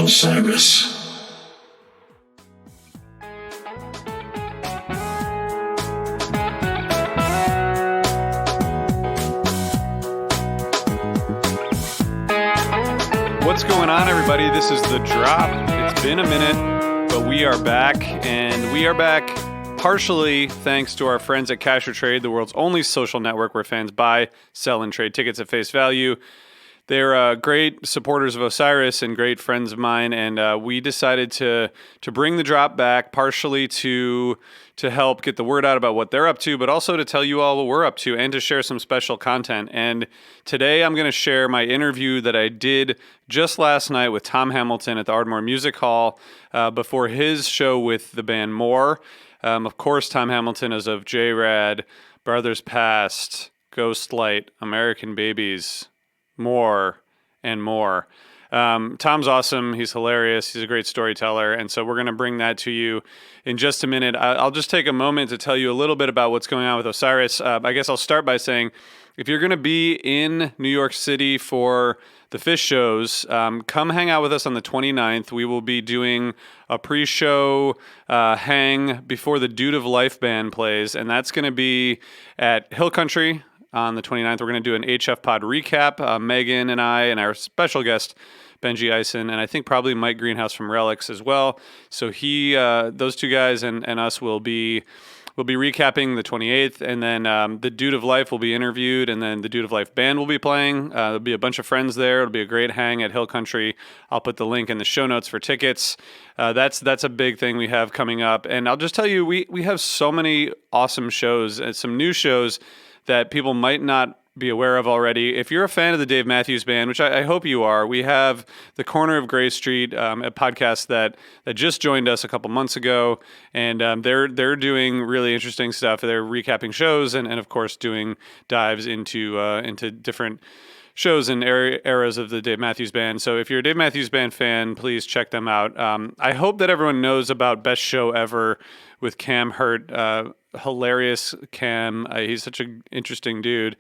Osiris. What's going on, everybody? This is The Drop. It's been a minute, but we are back, and we are back partially thanks to our friends at CashorTrade, the world's only social network where fans buy, sell, and trade tickets at face value. They're great supporters of Osiris and great friends of mine, and we decided to bring The Drop back partially to help get the word out about what they're up to, but also to tell you all what we're up to and to share some special content. And today I'm going to share my interview that I did just last night with Tom Hamilton at the Ardmore Music Hall before his show with the band More. Of course, Tom Hamilton is of J-Rad, Brothers Past, Ghostlight, American Babies, More, and more. Tom's awesome. He's hilarious. He's a great storyteller. And so we're going to bring that to you in just a minute. I'll just take a moment to tell you a little bit about what's going on with Osiris. I guess I'll start by saying, if you're going to be in New York City for the Phish shows, come hang out with us on the 29th. We will be doing a pre-show hang before the Dude of Life band plays, and that's going to be at Hill Country on the 29th. We're going to do an HF Pod recap. Megan and I and our special guest, Benji Eisen, and I think probably Mike Greenhouse from Relics as well. So those two guys and us will be recapping the 28th, and then the Dude of Life will be interviewed, and then the Dude of Life band will be playing. There'll be a bunch of friends there. It'll be a great hang at Hill Country. I'll put the link in the show notes for tickets. That's a big thing we have coming up. And I'll just tell you, we have so many awesome shows and some new shows that people might not be aware of already. If you're a fan of the Dave Matthews Band, which I hope you are, we have The Corner of Gray Street, a podcast that just joined us a couple months ago, and they're doing really interesting stuff. They're recapping shows and of course doing dives into different shows and eras of the Dave Matthews Band. So if you're a Dave Matthews Band fan, please check them out. I hope that everyone knows about Best Show Ever with Cam Hurt. Hilarious Cam. He's such an interesting dude,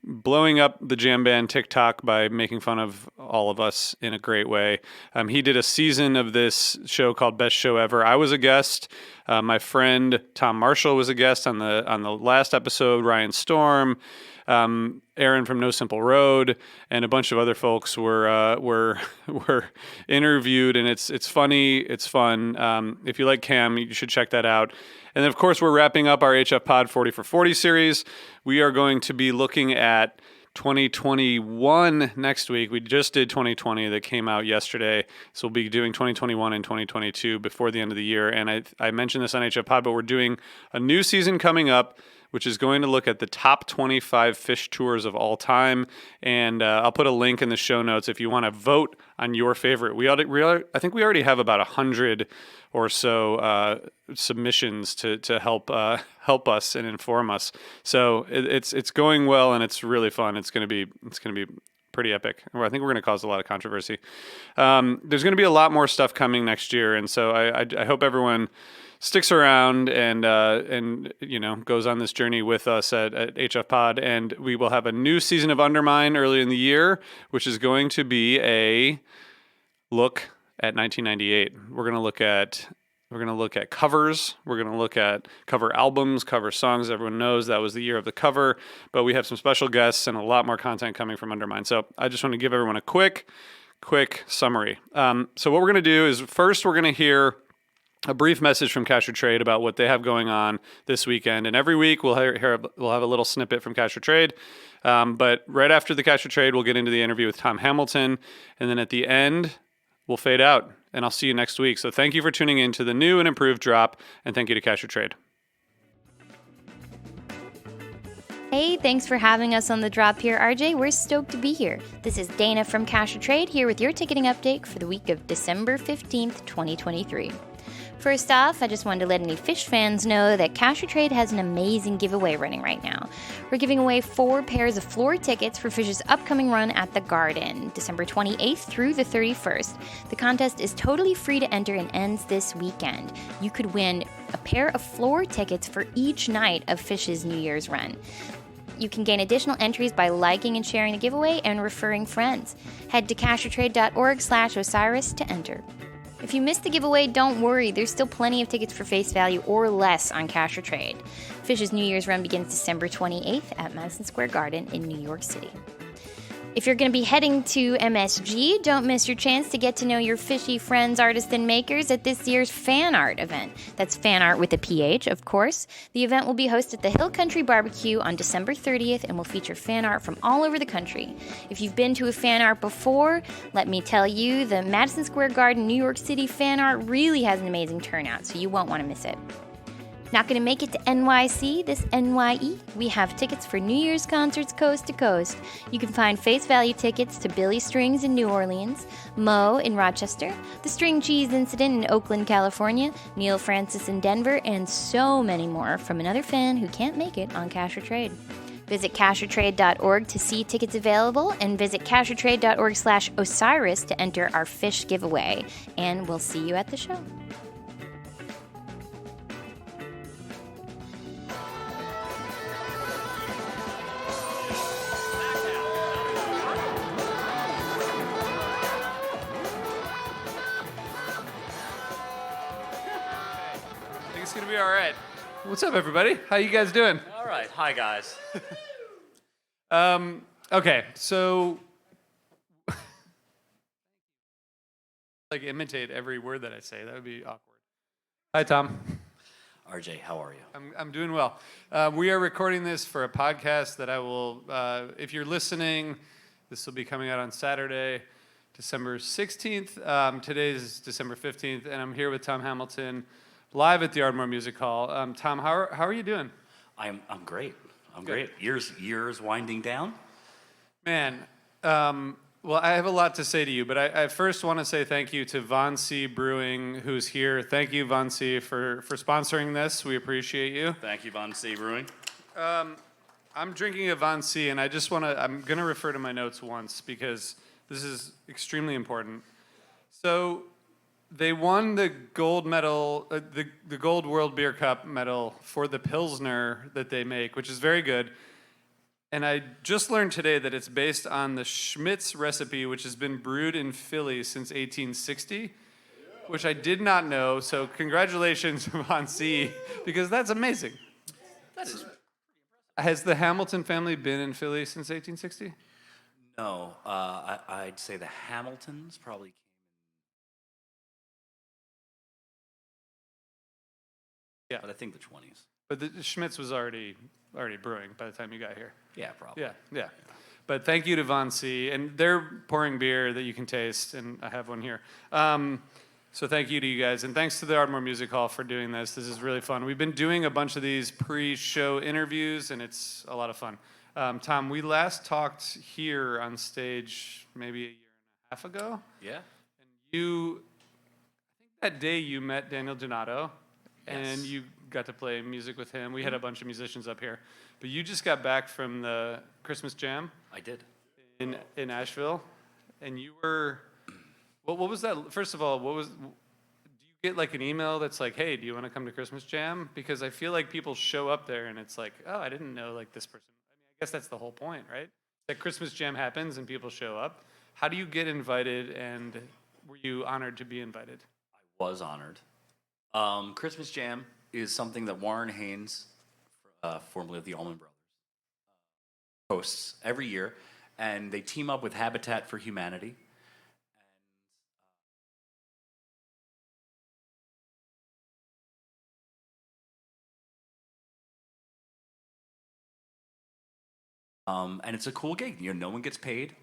blowing up the jam band TikTok by making fun of all of us in a great way. He did a season of this show called Best Show Ever. I was a guest. My friend Tom Marshall was a guest on the last episode. Ryan Storm, Aaron from No Simple Road, and a bunch of other folks were interviewed, and it's funny, it's fun. If you like Cam, you should check that out. And then, of course, we're wrapping up our HF Pod 40 for 40 series. We are going to be looking at 2021 next week. We just did 2020 that came out yesterday. So we'll be doing 2021 and 2022 before the end of the year. And I mentioned this on HF Pod, but we're doing a new season coming up, which is going to look at the top 25 Phish tours of all time. And I'll put a link in the show notes if you want to vote on your favorite. I think we already have about 100 or so submissions to help us and inform us. So it's going well, and it's really fun. It's going to be pretty epic. I think we're going to cause a lot of controversy. There's going to be a lot more stuff coming next year, and so I hope everyone sticks around and goes on this journey with us at HF Pod. And we will have a new season of Undermine early in the year, which is going to be a look at 1998. We're going to look at covers. We're going to look at cover albums, cover songs. Everyone knows that was the year of the cover, but we have some special guests and a lot more content coming from Undermine. So I just want to give everyone a quick summary. So what we're going to do is first we're going to hear a brief message from CashorTrade about what they have going on this weekend. And every week we'll have a little snippet from CashorTrade. But right after the CashorTrade, we'll get into the interview with Tom Hamilton. And then at the end, we'll fade out. And I'll see you next week. So thank you for tuning in to the new and improved Drop. And thank you to CashorTrade. Hey, thanks for having us on The Drop here, RJ. We're stoked to be here. This is Dana from CashorTrade here with your ticketing update for the week of December 15th, 2023. First off, I just wanted to let any Phish fans know that CashorTrade has an amazing giveaway running right now. We're giving away 4 pairs of floor tickets for Phish's upcoming run at the Garden, December 28th through the 31st. The contest is totally free to enter and ends this weekend. You could win a pair of floor tickets for each night of Phish's New Year's run. You can gain additional entries by liking and sharing the giveaway and referring friends. Head to CashorTrade.org/Osiris to enter. If you missed the giveaway, don't worry. There's still plenty of tickets for face value or less on CashorTrade. Fish's New Year's run begins December 28th at Madison Square Garden in New York City. If you're going to be heading to MSG, don't miss your chance to get to know your fishy friends, artists, and makers at this year's fan art event. That's fan art with a PH, of course. The event will be hosted at the Hill Country Barbecue on December 30th and will feature fan art from all over the country. If you've been to a fan art before, let me tell you, the Madison Square Garden, New York City fan art really has an amazing turnout, so you won't want to miss it. Not going to make it to NYC this NYE? We have tickets for New Year's concerts coast to coast. You can find face value tickets to Billy Strings in New Orleans, Mo in Rochester, The String Cheese Incident in Oakland, California, Neil Francis in Denver, and so many more from another fan who can't make it on CashorTrade. Visit CashorTrade.org to see tickets available, and visit CashorTrade.org/Osiris to enter our fish giveaway. And we'll see you at the show. It's gonna be all right. What's up, everybody? How you guys doing? All right. Hi, guys. Okay, so like imitate every word that I say. That would be awkward. Hi, Tom. RJ, how are you? I'm doing well. We are recording this for a podcast that I will. If you're listening, this will be coming out on Saturday, December 16th. Today's December 15th, and I'm here with Tom Hamilton, live at the Ardmore Music Hall. Tom, how are you doing? I'm great. I'm Good. great. Years winding down. Man, well, I have a lot to say to you, but I first want to say thank you to Von C Brewing, who's here. Thank you, Von C, for sponsoring this. We appreciate you. Thank you, Von C Brewing. I'm drinking a Von C, and I'm going to refer to my notes once because this is extremely important. So they won the gold medal, the gold World Beer Cup medal for the Pilsner that they make, which is very good. And I just learned today that it's based on the Schmitz recipe, which has been brewed in Philly since 1860, which I did not know. So congratulations, Von C, because that's amazing. That is. Has the Hamilton family been in Philly since 1860? No, I'd say the Hamiltons probably. Yeah, But I think the 20s. but the Schmitz was already brewing by the time you got here. Yeah, probably. Yeah. But thank you to Von C, and they're pouring beer that you can taste, and I have one here. So thank you to you guys, and thanks to the Ardmore Music Hall for doing this. This is really fun. We've been doing a bunch of these pre-show interviews, and it's a lot of fun. Tom, we last talked here on stage maybe a year and a half ago. Yeah. And I think that day you met Daniel Donato. And Yes. you got to play music with him. We had a bunch of musicians up here. But you just got back from the Christmas Jam I did. in Asheville. And you were, what was that? First of all, do you get like an email that's like, hey, do you want to come to Christmas Jam? Because I feel like people show up there and it's like, oh, I didn't know like this person. I mean, I guess that's the whole point, right? That Christmas Jam happens and people show up. How do you get invited, and were you honored to be invited? I was honored. Christmas Jam is something that Warren Haynes, formerly of the Allman Brothers, hosts every year, and they team up with Habitat for Humanity. And it's a cool gig. You know, no one gets paid.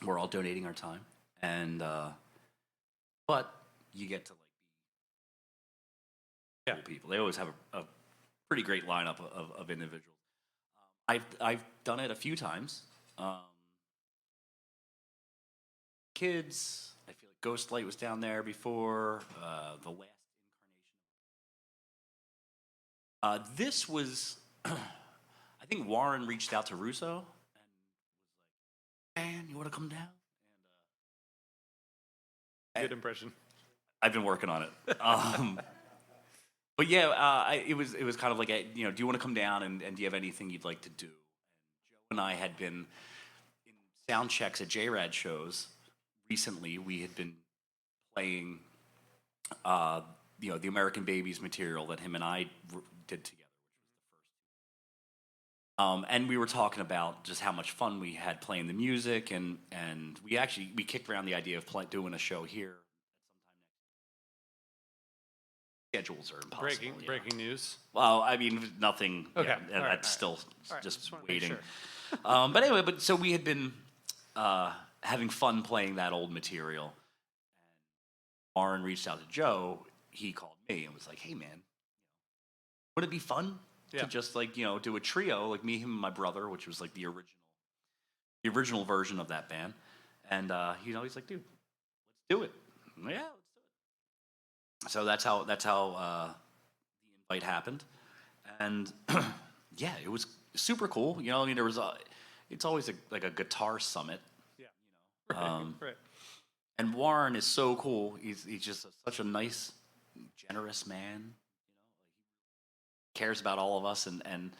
We're all donating our time, and but you get to like cool people. They always have a pretty great lineup of individuals. I've done it a few times. Kids, I feel like Ghostlight was down there before. The last incarnation. This was, I think Warren reached out to Russo and was like, "Man, you want to come down?" Good impression. I've been working on it. But yeah, it was kind of like do you want to come down and do you have anything you'd like to do? And Joe and I had been in sound checks at JRAD shows recently. We had been playing, the American Babies material that him and I did together, and we were talking about just how much fun we had playing the music, and we kicked around the idea of doing a show here. Schedules are impossible. Breaking news. Well, I mean, nothing. Okay. Yeah, that's still just waiting. Sure. But anyway, so we had been having fun playing that old material. And Warren reached out to Joe. He called me and was like, "Hey, man, would it be fun to just do a trio, like me, him, and my brother, which was like the original version of that band?" And he's like, "Dude, let's do it." Yeah. So that's how the invite happened, and yeah, it was super cool. I mean, it's always like a guitar summit. Yeah, right. And Warren is so cool. He's just such a nice, generous man. He cares about all of us, and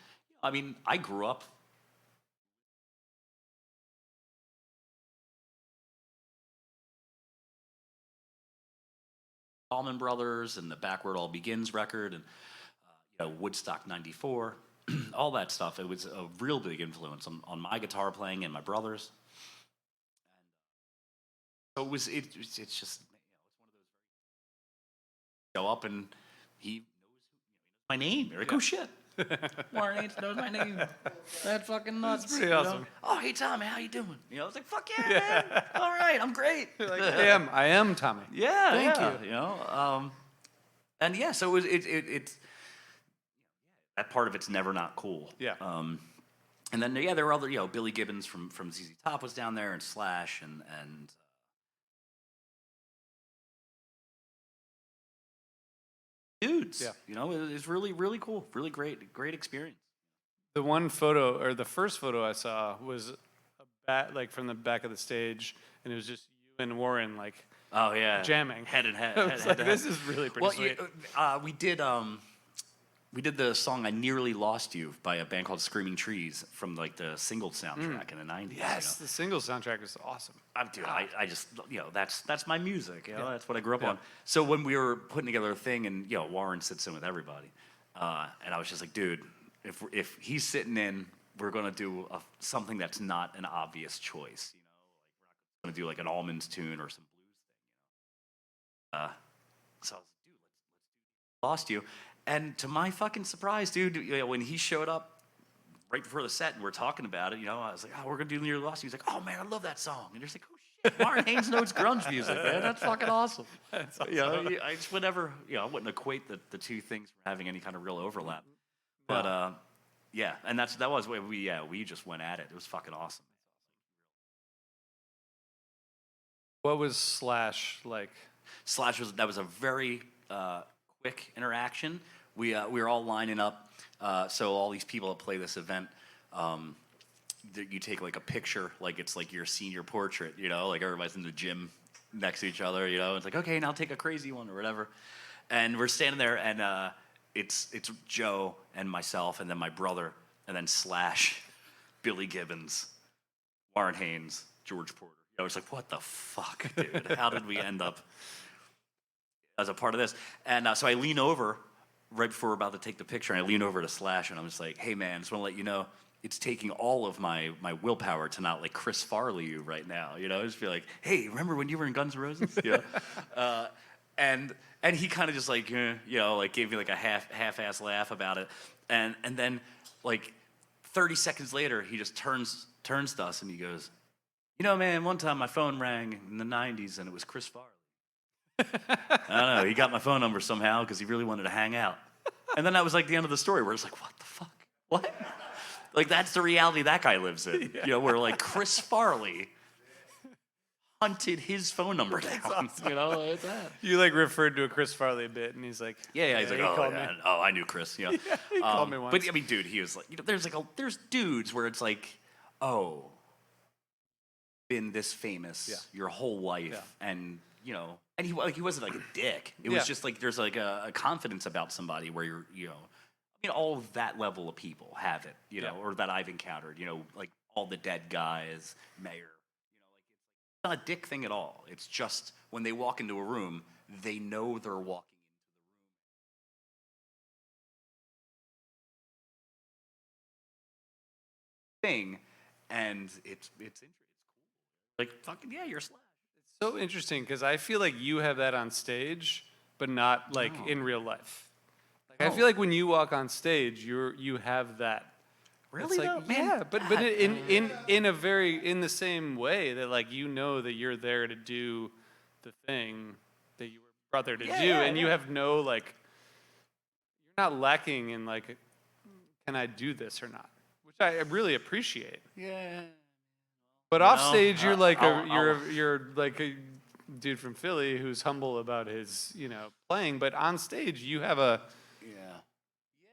I mean, I grew up. Allman Brothers and the Backward All Begins record, and Woodstock '94, all that stuff. It was a real big influence on my guitar playing and my brother's. And so it's just it's one of those show up and he knows my name. You're like, oh shit, Warren Haynes knows my name. That's fucking nuts. That's pretty awesome. Oh, hey Tommy, how you doing? I was like, fuck yeah, man. All right, I'm great. Like, I am Tommy. Yeah, Thank you. And yeah, so it's that part of it's never not cool. Yeah. And then there were other, Billy Gibbons from ZZ Top was down there, and Slash, and dudes. Yeah. It was really, really cool, really great experience. The one photo, or the first photo I saw, was from the back of the stage, and it was just you and Warren oh yeah, jamming head and head. This is really pretty sweet. We did the song "I Nearly Lost You" by a band called Screaming Trees from the single soundtrack in the '90s. Yes, the single soundtrack is awesome. Dude, I just that's my music. That's what I grew up on. So when we were putting together a thing, and Warren sits in with everybody, and I was just like, dude, if he's sitting in, we're gonna do something that's not an obvious choice. We're not gonna do like an Almonds tune or some blues thing. So I was like, dude, let's do Lost You. And to my fucking surprise, dude, when he showed up right before the set and we're talking about it, I was like, oh, we're going to do Nearly Lost You. He's like, oh, man, I love that song. And you're just like, oh, shit, Warren Haynes knows grunge music, man. That's fucking awesome. That's awesome. I just would never, I wouldn't equate the two things from having any kind of real overlap. But, yeah, and that was where we just went at it. It was fucking awesome. What was Slash like? Slash was a very quick interaction. We were all lining up, so all these people that play this event, you take like a picture, like it's like your senior portrait, like everybody's in the gym next to each other, it's like, okay, now take a crazy one or whatever, and we're standing there, and it's Joe and myself, and then my brother, and then Slash, Billy Gibbons, Warren Haynes, George Porter. It's like, what the fuck, dude? How did we end up as a part of this? And so I lean over right before we're about to take the picture, and I lean over to Slash, and I'm just like, hey, man, just want to let you know, it's taking all of my willpower to not like Chris Farley you right now. Just be like, hey, remember when you were in Guns N' Roses? And he kind of just like, like gave me like a half-ass laugh about it. And then like 30 seconds later, he just turns to us and he goes, man, one time my phone rang in the 90s and it was Chris Farley. I don't know. He got my phone number somehow because he really wanted to hang out. And then that was like the end of the story where it's like, what the fuck? What? Like, that's the reality that guy lives in. Where like Chris Farley hunted his phone number down. Awesome. Like that. You like referred to a Chris Farley a bit, and he's like, yeah. He's like, oh, I knew Chris. Yeah, he called me once. But I mean, dude, he was like, there's dudes where it's like, oh, been this famous your whole life, and you know, and he wasn't like a dick. It was just like there's like a confidence about somebody where you're, you know, I mean, all of that level of people have it, you know, or that I've encountered, you know, like all the dead guys, Mayor, you know, like it's not a dick thing at all. It's just when they walk into a room, they know they're walking thing, and it's interesting. It's cool. Like fucking yeah, you're Slash. So interesting because I feel like you have that on stage, but not like in real life. Like I feel like when you walk on stage, you have that. Really It's like, though, man. yeah, but in a very in the same way that like you know that you're there to do the thing that you were brought there to do, and you have no like you're not lacking in like can I do this or not, which I really appreciate. Yeah. But off stage, you're like I'll- you're like a dude from Philly who's humble about his playing, but on stage you have a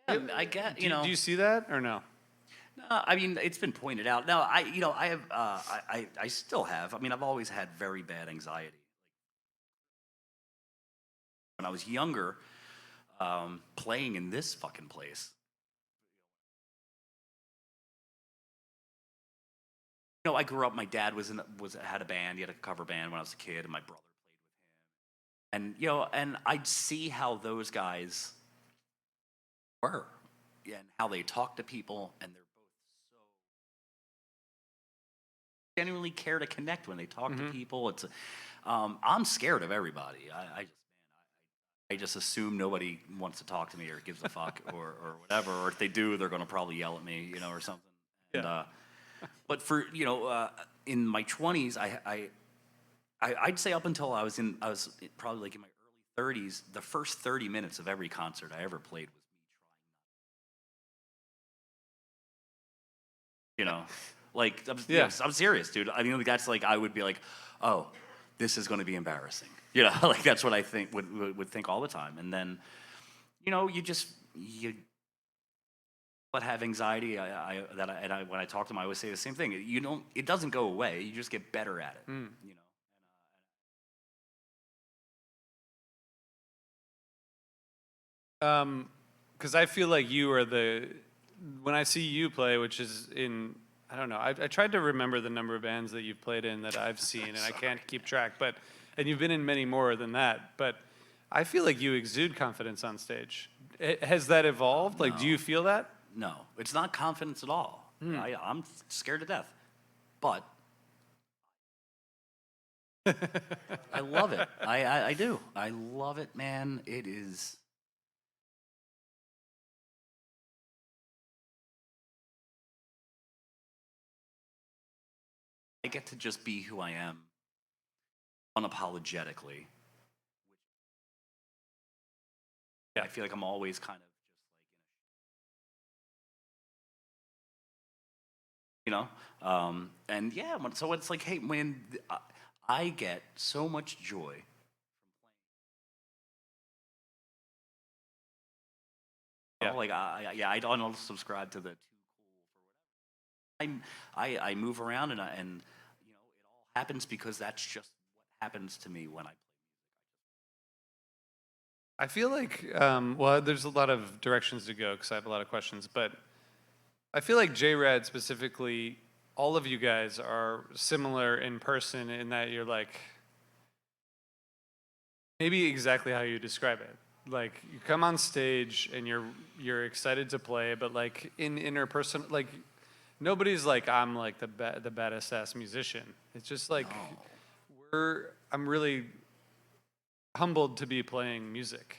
Yeah, I get you know. Do you see that or no? No, I mean it's been pointed out. No, I have I still have. I mean I've always had very bad anxiety. When I was younger, playing in this fucking place. You know, I grew up. My dad had a band. He had a cover band when I was a kid, and my brother played with him. And you know, and I'd see how those guys were, and how they talk to people, and they're both so genuinely care to connect when they talk to people. It's, I'm scared of everybody. I just assume nobody wants to talk to me or gives a fuck or whatever. Or if they do, they're going to probably yell at me, you know, or something. And, but for in my 20s, I'd say up until I was probably like in my early 30s, the first 30 minutes of every concert I ever played was me trying. You know, like I'm serious, dude. I mean, that's like I would be like, oh, this is going to be embarrassing. You know, like that's what I think would think all the time. And then, you know, you but have anxiety. When I talk to them, I always say the same thing. It doesn't go away. You just get better at it. You know. Because I feel like you are when I see you play, which is I don't know. I tried to remember the number of bands that you've played in that I've seen, and I can't keep track. And you've been in many more than that. But I feel like you exude confidence on stage. Has that evolved? Like, do you feel that? No, it's not confidence at all. I'm scared to death, but I love it. I do. I love it, man. It is. I get to just be who I am unapologetically. I feel like I'm always kind of just like, and yeah, so it's like, hey, when I get so much joy from playing. Like I don't subscribe to the too cool for whatever. I move around and it all happens because that's just what happens to me when I play. I feel like, well, there's a lot of directions to go because I have a lot of questions, but I feel like J-Rad specifically, all of you guys are similar in person in that you're like, maybe exactly how you describe it. Like, you come on stage and you're excited to play, but like in interpersonal, like nobody's like, I'm like the baddest ass musician. It's just like, I'm really humbled to be playing music.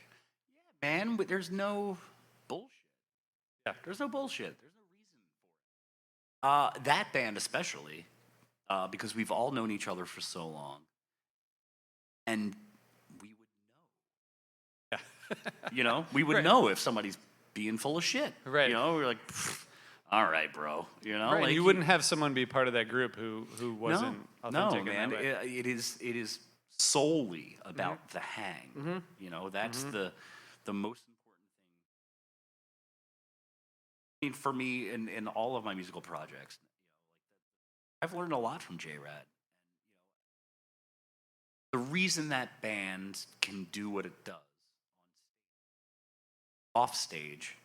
Yeah, man, but there's no bullshit. Yeah, there's no bullshit. There's no reason for it. That band especially, because we've all known each other for so long, and we would know. We would know if somebody's being full of shit. Right. We're like, all right, bro. Right. Like you wouldn't have someone be part of that group who wasn't authentic. No, man. It is solely about the hang. That's the most important thing. I mean, for me, in all of my musical projects, I've learned a lot from J-Rad. The the reason that band can do what it does off stage,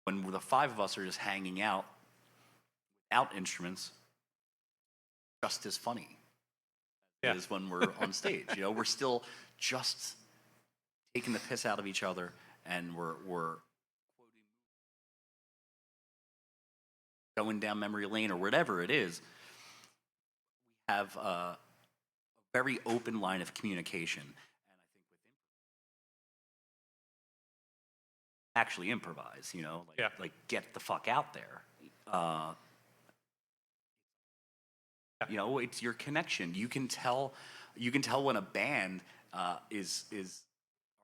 when the five of us are just hanging out without instruments, just as funny as when we're on stage. You know, we're still just taking the piss out of each other, and we're going down memory lane or whatever it is. We have a very open line of communication, and I think with actually improvise, you know, like get the fuck out there. You know, it's your connection. You can tell when a band is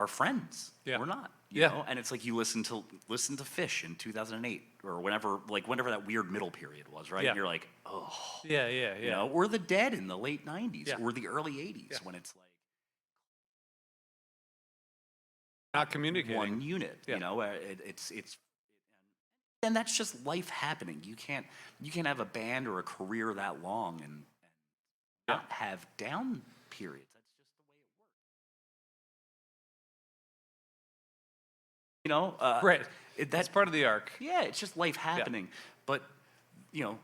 our friends. We're not. You know? And it's like you listen to Fish in 2008 or whenever that weird middle period was, right? And you're like, oh. You know, or the Dead in the late 90s or the early 80s when it's like not communicating. One unit, you know, it's and that's just life happening. You can't have a band or a career that long and not have down periods. That's just the way it works. You know, right. That's part of the arc. Yeah, it's just life happening. But you know,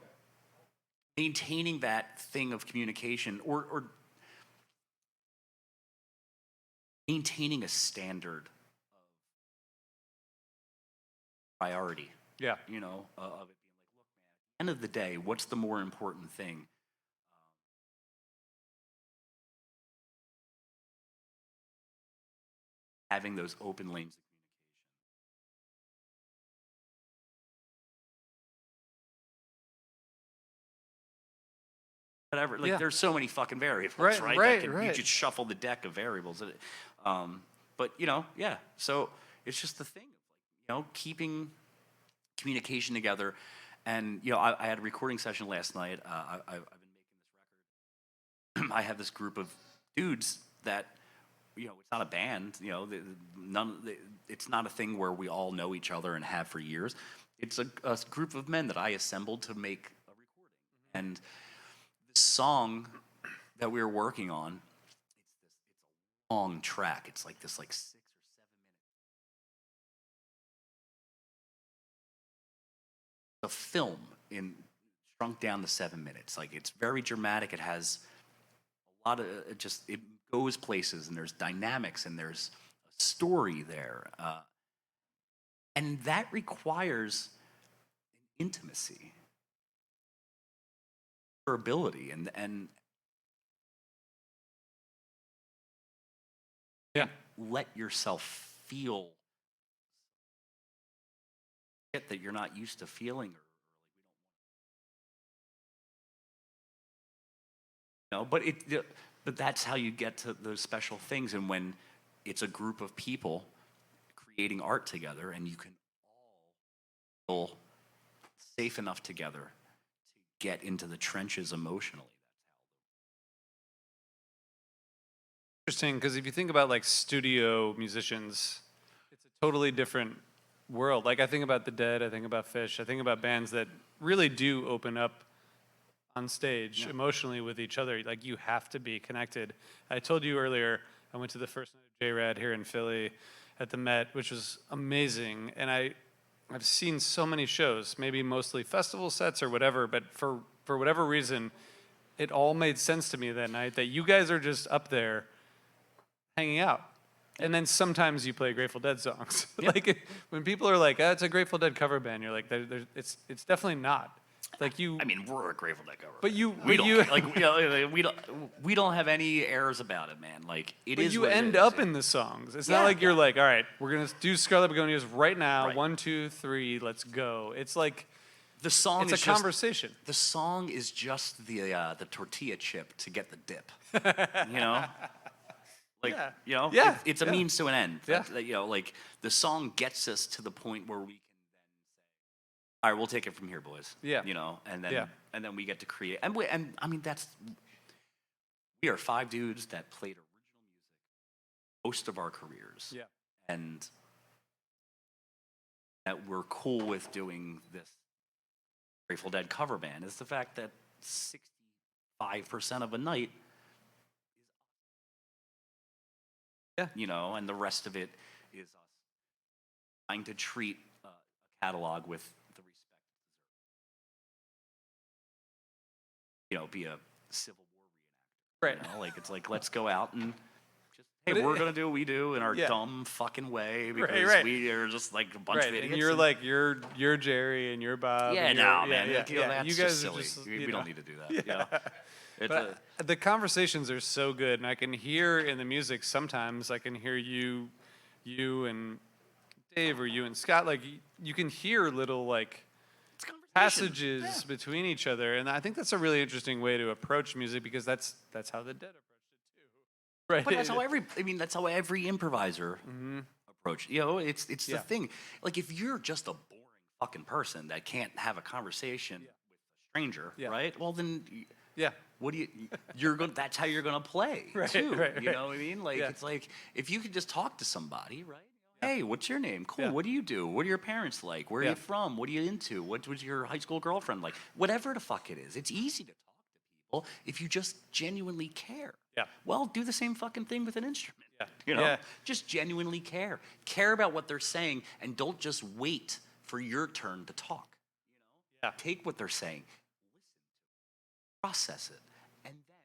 maintaining that thing of communication or maintaining a standard of priority. Yeah. You know, of it being like, look, man, at the end of the day, what's the more important thing? Having those open lanes of communication. Whatever, like there's so many fucking variables, right? You just shuffle the deck of variables. But you know, so it's just the thing of like, you know, keeping communication together. And you know, I had a recording session last night. I've been making this record. I have this group of dudes that, you know, it's not a band. You know, it's not a thing where we all know each other and have for years. It's a group of men that I assembled to make a recording. And the song that we were working on, it's a long track. It's like this, like 6 or 7 minutes. A film shrunk down to 7 minutes. Like, it's very dramatic. It has a lot of it goes places, and there's dynamics, and there's a story there, and that requires intimacy, vulnerability, and let yourself feel shit that you're not used to feeling, or like we don't want. You know, but that's how you get to those special things. And when it's a group of people creating art together, and you can all feel safe enough together to get into the trenches emotionally. Interesting, because if you think about like studio musicians, it's a totally different world. Like I think about the Dead, I think about Fish, I think about bands that really do open up on stage emotionally with each other. Like you have to be connected. I told you earlier, I went to the first night of J-Rad here in Philly at the Met, which was amazing. And I've seen so many shows, maybe mostly festival sets or whatever, but for whatever reason, it all made sense to me that night that you guys are just up there hanging out. And then sometimes you play Grateful Dead songs. Like when people are like, it's a Grateful Dead cover band, you're like, it's definitely not. Like you. I mean, we're a Grateful Dead cover. But we don't have any airs about it, man. Like it but is. You what end it is. up in the songs. It's not like you're like, all right, we're gonna do Scarlet Begonias right now. Right. 1, 2, 3, let's go. It's like the song. It's is a just, conversation. The song is just the tortilla chip to get the dip. You know. Like, you know, it's a means to an end. You know, like the song gets us to the point where we can then say, all right, we'll take it from here, boys. Yeah. You know, and then we get to create. And I mean, we are 5 dudes that played original music most of our careers. Yeah. And that we're cool with doing this Grateful Dead cover band is the fact that 5% of a night. Yeah. You know, and the rest of it is us trying to treat a catalog with the respect. You know, be a Civil War reenactor. Right. You know, like it's like let's go out and just hey, But we're gonna do what we do in our Yeah. dumb fucking way because right. we are just like a bunch of Right, idiots. and you're like you're Jerry and you're Bob. yeah, and no, you're, man, yeah, you know, that's you guys just are silly. just, we you know. don't need to do that. You know? It's But the conversations are so good, and I can hear in the music sometimes. I can hear you and Dave, or you and Scott. Like you can hear little like it's conversation. passages Yeah. between each other, and I think that's a really interesting way to approach music because that's how the Dead approached it too. Right. But that's how every improviser approach. You know, it's the Yeah. thing. Like if you're just a boring fucking person that can't have a conversation with a stranger, Yeah. right? Well, then Yeah. what do you're going that's how you're going to play too. right, You right. know what I mean? Like Yeah. it's like if you could just talk to somebody, right? Hey, what's your name? Cool. Yeah. What do you do? What are your parents like? Where are Yeah. you from? What are you into? What was your high school girlfriend like? Whatever the fuck it is. It's easy to talk to people if you just genuinely care. Yeah. Well, do the same fucking thing with an instrument. Yeah. You know, Yeah. just genuinely care. Care about what they're saying and don't just wait for your turn to talk. Yeah. Take what they're saying, listen to it, process it, and then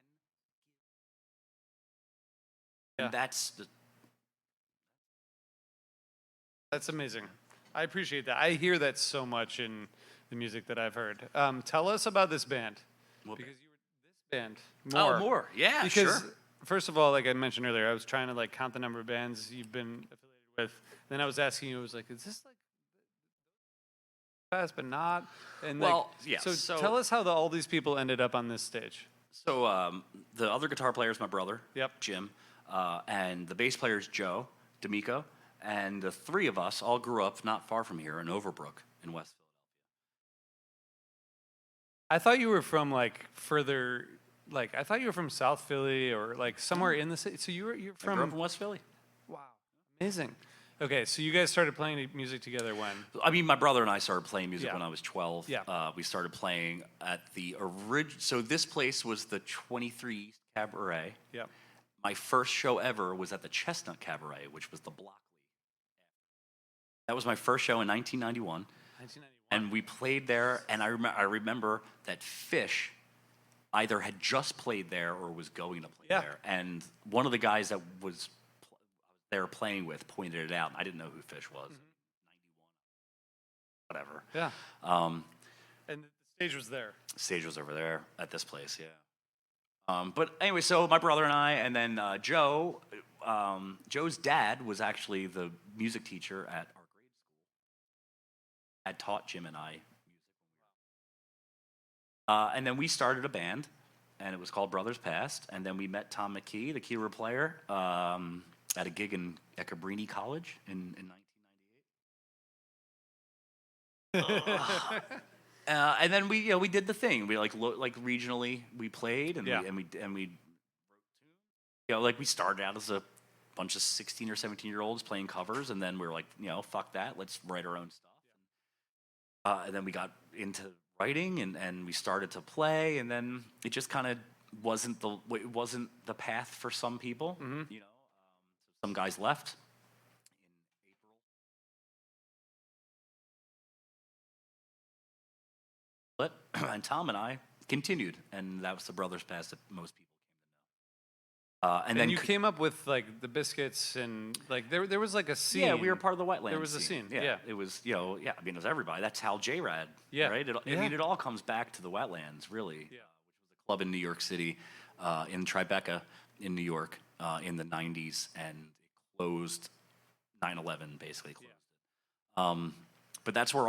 Yeah. that's the That's amazing. I appreciate that. I hear that so much in the music that I've heard. Tell us about this band. What Because you were this band. Oh, more. Yeah, Because sure. first of all, like I mentioned earlier, I was trying to like count the number of bands you've been affiliated with. Then I was asking you, I was like, is this like fast but not? And Well, like, yeah, So, so- tell us how all these people ended up on this stage. So the other guitar player is my brother, Yep. Jim, and the bass player is Joe D'Amico, and the three of us all grew up not far from here in Overbrook in West Philadelphia. I thought you were from like further, like I thought you were from South Philly or like somewhere in the city. So you're I grew up from in West Philly. wow, amazing. Okay, so you guys started playing music together when? I mean, my brother and I started playing music Yeah. when I was 12. Yeah. We started playing at the so this place was the 23 East Cabaret. Yeah. My first show ever was at the Chestnut Cabaret, which was the Blockley. That was my first show in 1991. 1991. And we played there, and I remember that Fish either had just played there or was going to play Yeah. there. And one of the guys that was there playing with pointed it out. I didn't know who Fish was. 91, whatever. Yeah. Um, And the stage was there. stage was over there at this place, yeah. But anyway, so my brother and I, and then Joe, Joe's dad was actually the music teacher at our grade school. Had taught Jim and I music. And then we started a band, and it was called Brothers Past. And then we met Tom McKee, the keyboard player, at a gig at Cabrini College in 1998. And then we did the thing. We like regionally we played and Yeah. we wrote tunes. Like we started out as a bunch of 16 or 17-year-olds playing covers, and then we were like, fuck that, let's write our own stuff. And then we got into writing and we started to play, and then it just kind of wasn't the path for some people. So some guys left in April. And Tom and I continued, and that was the Brothers Past that most people came to know. And then you came up with like the Biscuits and like there was like a scene. Yeah, we were part of the Wetlands. There was a scene. Yeah, Yeah. it was I mean, it was everybody. That's Hal J-Rad. Yeah. Right. I Yeah. mean, it all comes back to the Wetlands, really. Yeah. Which was a club in New York City, in Tribeca, in New York, in the '90s, and it closed. 9/11 basically closed it. But that's where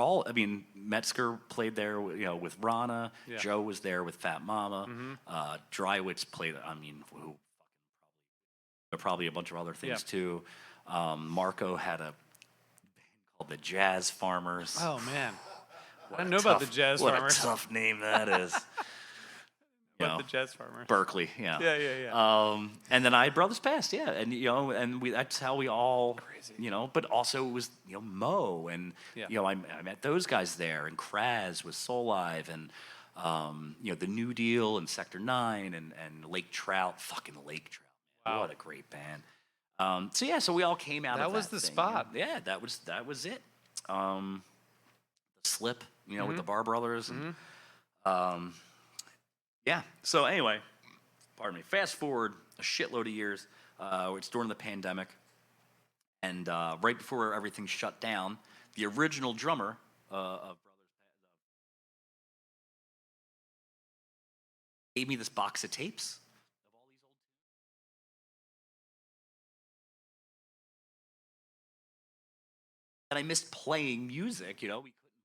Metzger played there, with Rana. Yeah. Joe was there with Fat Mama. Drywitz played. Probably a bunch of other things Yeah. too. Marco had a band called the Jazz Farmers. Oh man. What I a know about the tough- Jazz what Farmers. a tough name that is. About the Jazz Farmers. Berkeley, yeah. Yeah. And then I had Brothers Past, yeah, and that's how we all, Crazy. but also it was Mo and Yeah. I met those guys there, and Kraz was Soul Live, and the New Deal and Sector 9 and Lake Trout, fucking Lake Trout. Man. Wow. What a great band. So we all came out of That was the thing, spot. Yeah, that was it. The Slip, with the Bar Brothers. And, yeah. So anyway, pardon me. Fast forward a shitload of years. It's during the pandemic. And right before everything shut down, the original drummer of Brothers gave me this box of tapes of all these old tunes. And I missed playing music. We couldn't play with anybody.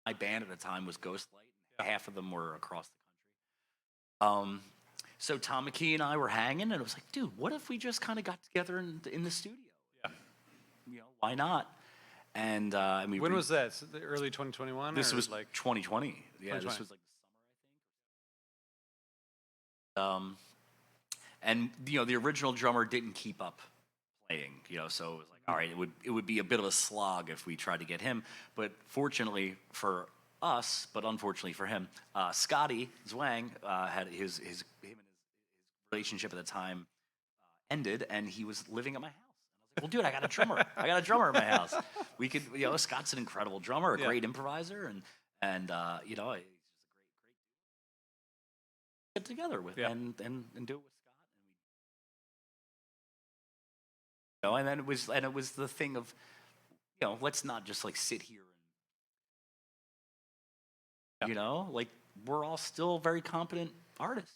My band at the time was Ghostlight, and half of them were across the country. So Tom McKee and I were hanging, and it was like, dude, what if we just kind of got together in the studio? Yeah. Why not? And we When was that? The early 2021? This or was like 2020. Yeah, 2020. this was like the summer, I think. And the original drummer didn't keep up playing. So it was like, all right, it would be a bit of a slog if we tried to get him. But fortunately for us, but unfortunately for him, Scotty Zwang had him and his relationship at the time ended, and he was living at my house. Well, dude, I got a drummer. I got a drummer in my house. We could, Scott's an incredible drummer, a great improviser, and he's just a great get together with and do it with Scott. And then it was the thing of, let's not just like sit here and, like we're all still very competent artists.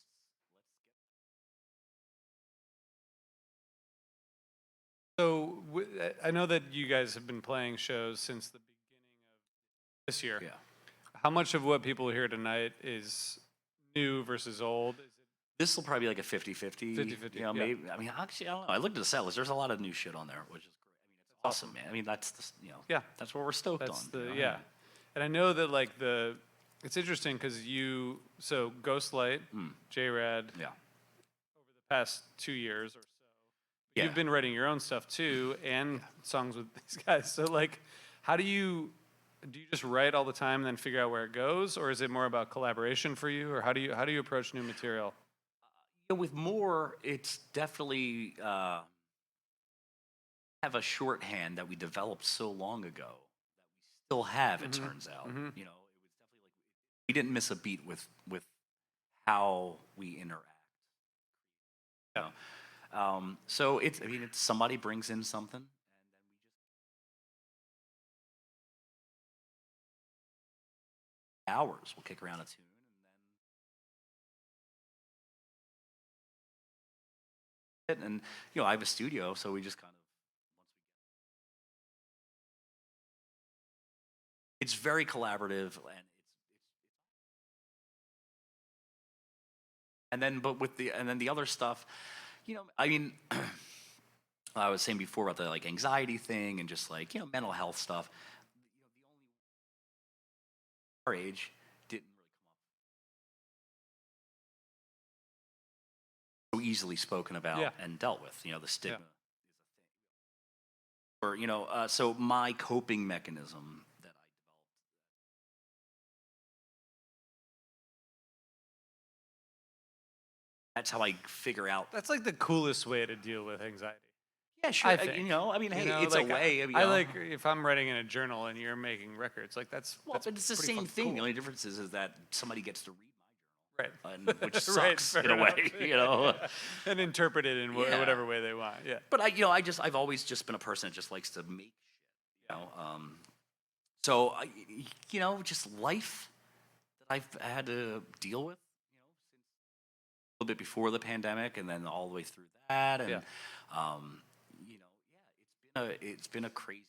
So I know that you guys have been playing shows since the beginning of this year. Yeah. How much of what people hear tonight is new versus old? Is it This will probably be like a 50-50. 50-50, Maybe. I mean, actually, I don't know. I looked at the set list. There's a lot of new shit on there, which is great. I mean, it's awesome, man. I mean, that's that's what we're stoked That's on. the And I know that like it's interesting because Ghostlight, J-Rad, Yeah. over the past 2 years or so, Yeah. you've been writing your own stuff too and songs with these guys. So like, how do you just write all the time and then figure out where it goes, or is it more about collaboration for you, or how do you approach new material? With more, it's definitely have a shorthand that we developed so long ago that we still have. It turns out, it was definitely like we didn't miss a beat with how we interact. So it's somebody brings in something, and then we just hours. We'll kick around a tune, and I have a studio, so we just kind of it's very collaborative, and then the other stuff, I mean, I was saying before about the like anxiety thing and just like mental health stuff. The only our age didn't really come up so easily spoken about and dealt with. The stigma is a thing. Or so my coping mechanism that I developed. That's how I figure out. That's like the coolest way to deal with anxiety. Yeah, sure. I think. I mean, hey, it's like, a way. I like if I'm writing in a journal and you're making records, like that's but it's the pretty same fucking thing. cool. The only difference is that somebody gets to read my Right. journal, which Right, sucks fair in a enough. way. And interpret it in Yeah. whatever way they want. Yeah. But I've always just been a person that just likes to make shit. So just life that I've had to deal with. Since a little bit before the pandemic, and then all the way through that, and it's been a crazy.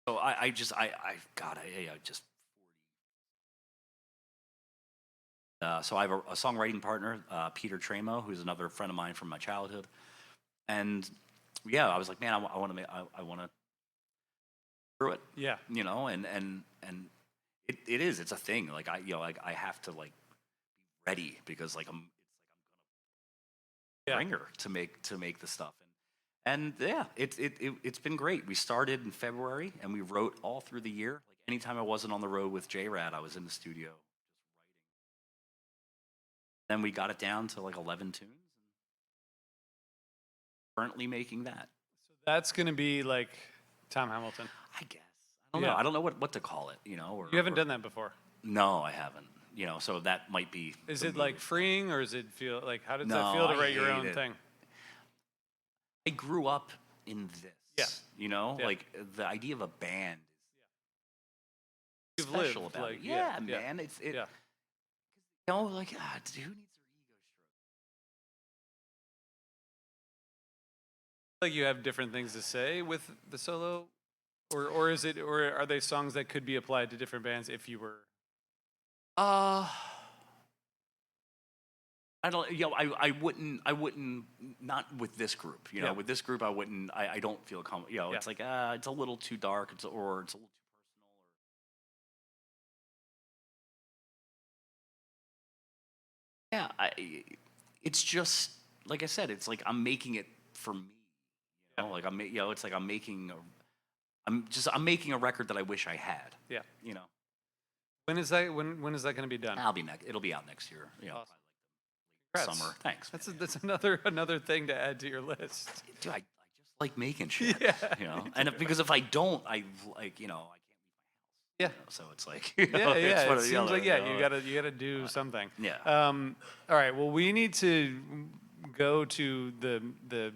So I just 40. So I have a songwriting partner, Peter Tramo, who's another friend of mine from my childhood, and I was like, man, I want to through it. Yeah. And it's a thing. Like I have to like be ready because like I'm gonna bring her to make the stuff. And it's been great. We started in February and we wrote all through the year. Like anytime I wasn't on the road with J-Rad, I was in the studio just writing. Then we got it down to like 11 tunes. Currently making that. So that's going to be like Tom Hamilton. I guess. I don't know. I don't know what to call it, you know. You haven't done that before. No, I haven't. You know, so that might be. Is it like freeing, or does it feel like, how does No, that feel to I write your hate own it. thing? I grew up in this. Yeah. You know, Yeah. like the idea of a band is You've special lived, about like, it. Yeah, yeah, man. It's yeah. you know, like who needs their ego stroke? Like you have different things to say with the solo, or is it, or are they songs that could be applied to different bands if you were? I don't. You know, I wouldn't. Not with this group. You know, Yeah. with this group, I wouldn't. I don't feel You know, Yeah. it's like it's a little too dark. It's a little too personal. Yeah, it's just like I said. It's like I'm making it for me. You know, like you know, it's like I'm making a record that I wish I had. Yeah. You know, When is that? When is that going to be done? It'll be out next year. You know, Awesome. probably like Congrats. summer. Thanks. That's another thing to add to your list. Dude, I just like making shit. Yeah. You know, and because if I don't, I like you know I can't leave my house. Yeah. You know, so it's like you know, Yeah, it's yeah. one It or the seems other, like you know. you gotta do something. Yeah. All right. Well, we need to go to the next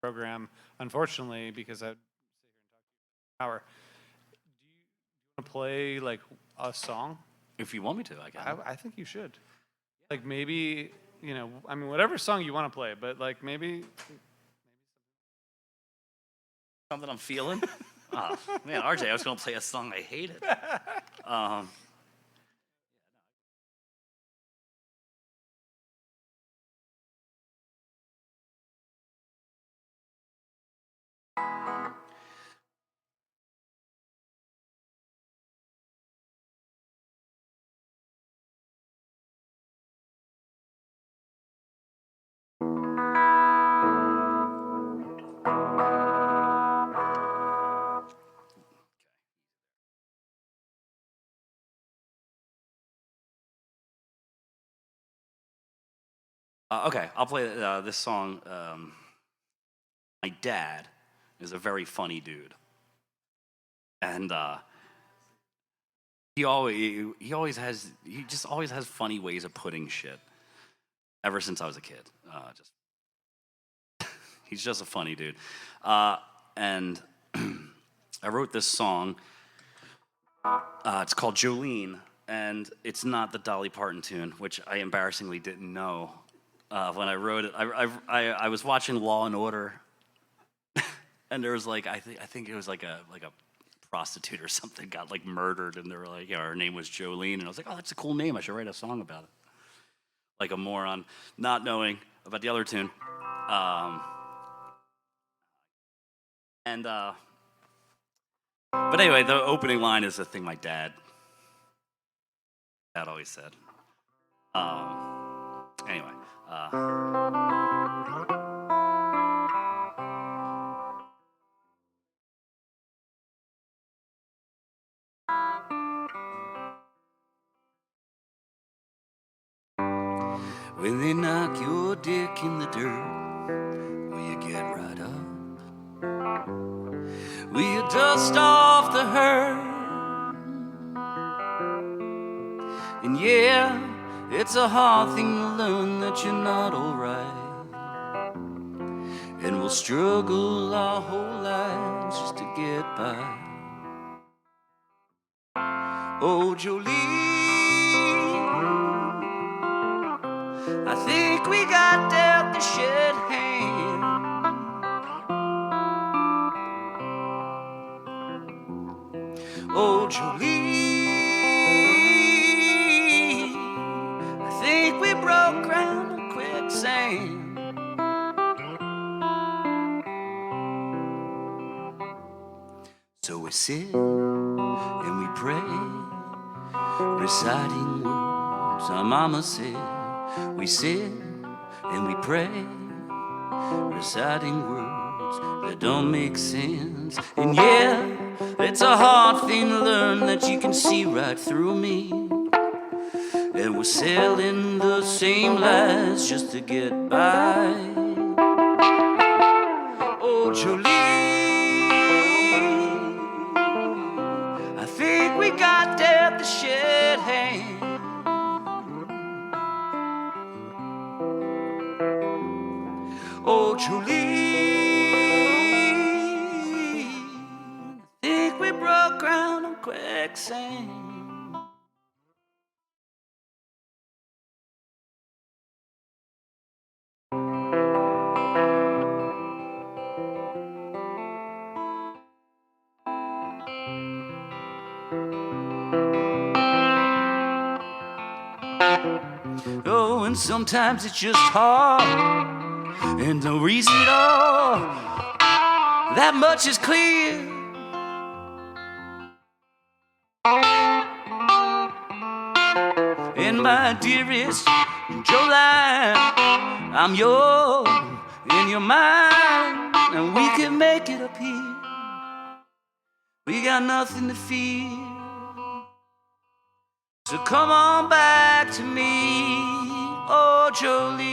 program, unfortunately, because I'd sit here and talk to you for an hour. Do you want to play like a song? If you want me to, I can. I think you should. Like maybe, you know, I mean, whatever song you want to play, but like maybe. Something I'm feeling. Oh, man, RJ, I was gonna play a song I hated. Okay, I'll play this song. My dad is a very funny dude, and he just always has funny ways of putting shit. Ever since I was a kid, just he's just a funny dude, and I wrote this song. It's called Jolene, and it's not the Dolly Parton tune, which I embarrassingly didn't know. When I wrote it, I was watching Law and Order, and there was like I think it was like a prostitute or something got like murdered, and they were like, yeah, her name was Jolene, and I was like, oh, that's a cool name. I should write a song about it. Like a moron, not knowing about the other tune. But anyway, the opening line is the thing my dad always said. Anyway. When they knock your dick in the dirt, will you get right up? Will you dust off the hurt? And yeah, it's a hard thing to learn that you're not alright. And we'll struggle our whole lives just to get by. Oh, Jolene, I think we got dealt the shit hand. Oh, Jolene, I think we broke ground in quicksand. So we sit and we pray, reciting words our mama said. We sit and we pray, reciting words that don't make sense. And yeah, it's a hard thing to learn that you can see right through me. And we're selling the same lies just to get by. Oh, Jolene, I think we got death to shed hand. Oh, Jolene, I think we broke ground on quicksand. Oh, and sometimes it's just hard, and no reason at all. That much is clear. And my dearest Jolene, I'm yours and you're mine, and we can make it up here. We got nothing to fear. So come on back to me, oh Jolene,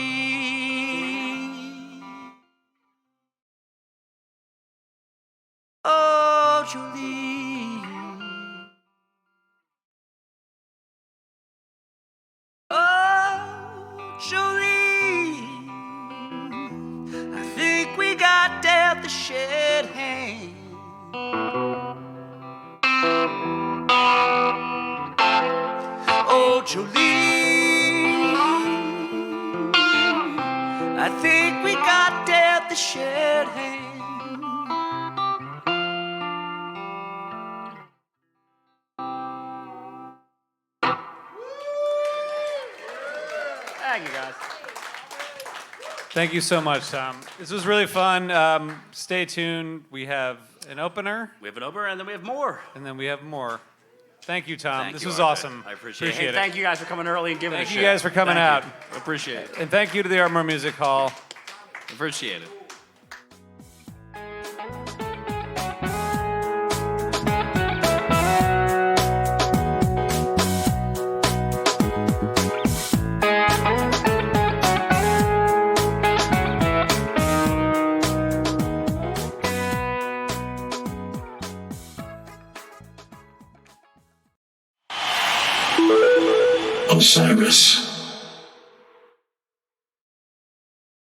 oh Jolene, oh Jolene. I think we got death to shed hand. Oh, Jolene, I think we got death to shed hand. Thank you, guys. Thank you so much, Tom. This was really fun. Stay tuned. We have an opener, We have an opener, and then we have more. and then we have more. Thank you, Tom. Thank this you, was RJ. awesome. I appreciate it. it. Thank you guys for coming early and giving Thank us you shit. guys for coming out. You. Appreciate it. And thank you to the Ardmore Music Hall. Appreciate it. Osiris.